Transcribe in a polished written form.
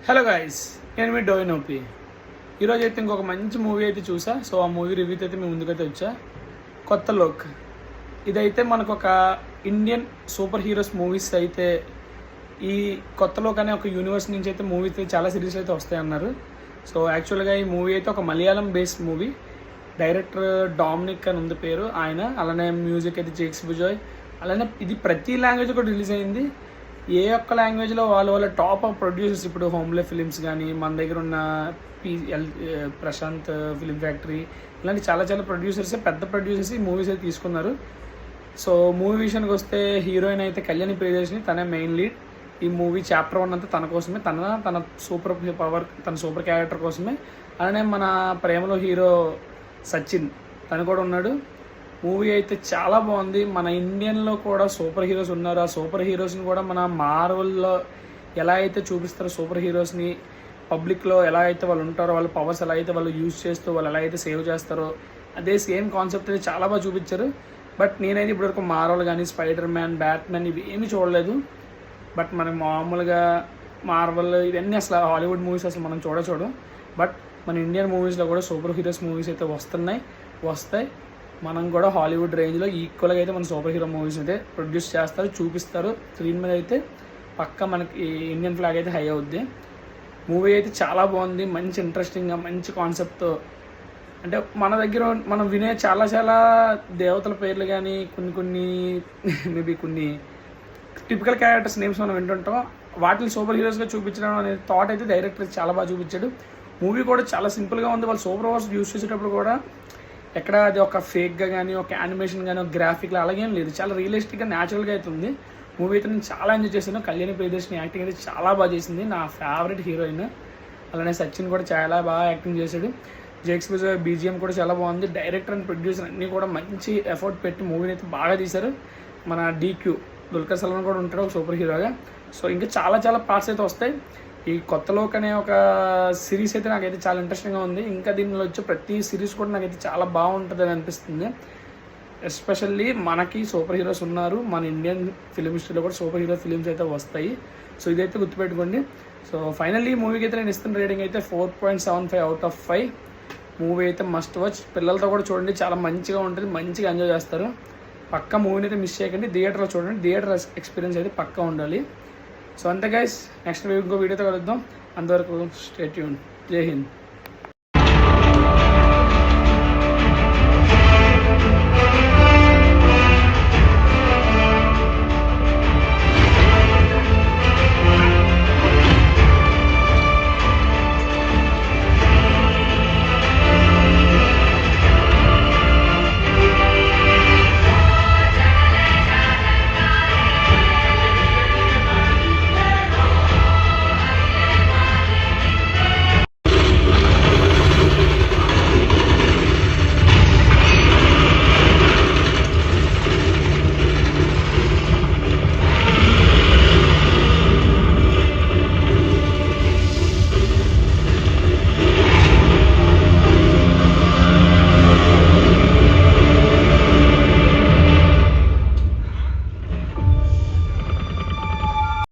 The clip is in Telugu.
హలో గైస్, నేను మీ డోయిన్ ఓపీ. ఈరోజు అయితే ఇంకొక మంచి మూవీ అయితే చూసా. సో ఆ మూవీ రివ్యూతో అయితే మీ ముందుకైతే వచ్చా. కొత్త లోక్. ఇదైతే మనకు ఒక ఇండియన్ సూపర్ హీరోస్ మూవీస్ అయితే ఈ కొత్త లోక్ అనే ఒక యూనివర్స్ నుంచి అయితే మూవీస్ చాలా సిరీస్ అయితే వస్తాయన్నారు. సో యాక్చువల్గా ఈ మూవీ అయితే ఒక Malayalam based movie. Director Dominic అని ఉంది పేరు ఆయన. అలానే మ్యూజిక్ అయితే జేక్స్ బిజాయ్. అలానే ఇది ప్రతి లాంగ్వేజ్ కూడా రిలీజ్ అయింది. ఏ ఒక్క లాంగ్వేజ్లో వాళ్ళ టాప్ ఆఫ్ ప్రొడ్యూసర్స్, ఇప్పుడు హోమ్లే ఫిలిమ్స్ కానీ, మన దగ్గర ఉన్న ప్రశాంత్ ఫిలిం ఫ్యాక్టరీ, ఇలాంటి చాలా చాలా ప్రొడ్యూసర్స్, పెద్ద ప్రొడ్యూసర్స్ ఈ మూవీస్ అయితే తీసుకున్నారు. సో మూవీ విషయానికి వస్తే హీరోయిన్ అయితే కళ్యాణి ప్రియదర్శిని, తనే మెయిన్ లీడ్. ఈ మూవీ చాప్టర్ 1 అంతా తన కోసమే, తన సూపర్ పవర్, తన సూపర్ క్యారెక్టర్ కోసమే. అలానే మన ప్రేమలో హీరో సచిన్ తను కూడా ఉన్నాడు. మూవీ అయితే చాలా బాగుంది. మన ఇండియన్లో కూడా సూపర్ హీరోస్ ఉన్నారు. ఆ సూపర్ హీరోస్ని కూడా మన మార్వెల్లో ఎలా అయితే చూపిస్తారో, సూపర్ హీరోస్ని పబ్లిక్లో ఎలా అయితే వాళ్ళు ఉంటారో, వాళ్ళ పవర్స్ ఎలా అయితే వాళ్ళు యూజ్ చేస్తూ వాళ్ళు ఎలా అయితే సేవ్ చేస్తారో, అదే సేమ్ కాన్సెప్ట్ అయితే చాలా బాగా చూపించారు. బట్ నేనైతే ఇప్పటివరకు మార్వెల్ కానీ, స్పైడర్ మ్యాన్, బ్యాట్మెన్ ఇవి ఏమీ చూడలేదు. బట్ మనకి మామూలుగా మార్వెల్ ఇవన్నీ అసలు హాలీవుడ్ మూవీస్ అసలు మనం చూడచూడం. బట్ మన ఇండియన్ మూవీస్లో కూడా సూపర్ హీరోస్ మూవీస్ అయితే వస్తాయి. మనం కూడా హాలీవుడ్ రేంజ్లో ఈక్వల్గా అయితే మన సూపర్ హీరో మూవీస్ అయితే ప్రొడ్యూస్ చేస్తారు, చూపిస్తారు. స్క్రీన్ మీద అయితే పక్క మనకి ఇండియన్ ఫ్లాగ్ అయితే హై అవుద్ది. మూవీ అయితే చాలా బాగుంది. మంచి ఇంట్రెస్టింగ్గా, మంచి కాన్సెప్ట్తో. అంటే మన దగ్గర మనం వినే చాలా చాలా దేవతల పేర్లు కానీ, కొన్ని మేబీ కొన్ని టిపికల్ క్యారెక్టర్స్ నేమ్స్ మనం వింటుంటాం. వాటిని సూపర్ హీరోస్గా చూపించడం అనే థాట్ అయితే డైరెక్టర్ చాలా బాగా చూపించాడు. మూవీ కూడా చాలా సింపుల్గా ఉంది. వాళ్ళు సూపర్ పవర్స్ యూజ్ చేసేటప్పుడు కూడా ఎక్కడ అది ఒక ఫేక్గా కానీ, ఒక యానిమేషన్ కానీ, ఒక గ్రాఫిక్లో అలాగేం లేదు. చాలా రియలిస్టిక్గా, న్యాచురల్గా అయితే ఉంది. మూవీ అయితే నేను చాలా ఎంజాయ్ చేశాను. కళ్యాణి ప్రియదర్శిని యాక్టింగ్ అయితే చాలా బాగా చేసింది, నా ఫేవరెట్ హీరోయిన్. అలానే సచిన్ కూడా చాలా బాగా యాక్టింగ్ చేశాడు. జేక్స్ బిజాయ్ బీజిఎం కూడా చాలా బాగుంది. డైరెక్టర్ అండ్ ప్రొడ్యూసర్ అన్నీ కూడా మంచి ఎఫర్ట్ పెట్టి మూవీని అయితే బాగా తీశారు. మన డీక్యూ దుల్కర్ సల్మాన్ కూడా ఉంటాడు ఒక సూపర్ హీరోగా. సో ఇంకా చాలా చాలా పార్ట్స్ అయితే వస్తాయి. ఈ కొత్త లోక్ అనే ఒక సిరీస్ అయితే నాకైతే చాలా ఇంట్రెస్టింగ్గా ఉంది. ఇంకా దీనిలో వచ్చే ప్రతి సిరీస్ కూడా నాకైతే చాలా బాగుంటుంది అని అనిపిస్తుంది. ఎస్పెషల్లీ మనకి సూపర్ హీరోస్ ఉన్నారు. మన ఇండియన్ ఫిలిం హిస్టరీలో కూడా సూపర్ హీరో ఫిలిమ్స్ అయితే వస్తాయి. సో ఇదైతే గుర్తుపెట్టుకోండి. సో ఫైనల్లీ మూవీకి అయితే నేను ఇస్తున్న రేటింగ్ అయితే 4.75 అవుట్ ఆఫ్ 5. మూవీ అయితే మస్ట్ వాచ్. పిల్లలతో కూడా చూడండి, చాలా మంచిగా ఉంటుంది, మంచిగా ఎంజాయ్ చేస్తారు. పక్క మూవీని అయితే మిస్ చేయకండి. థియేటర్లో చూడండి. థియేటర్ ఎక్స్పీరియన్స్ అయితే పక్కా ఉండాలి. సో అంతే గైస్, నెక్స్ట్ ఇంకో వీడియోతో కలుద్దాం. అంతవరకు స్టే ట్యూన్. జై హింద్.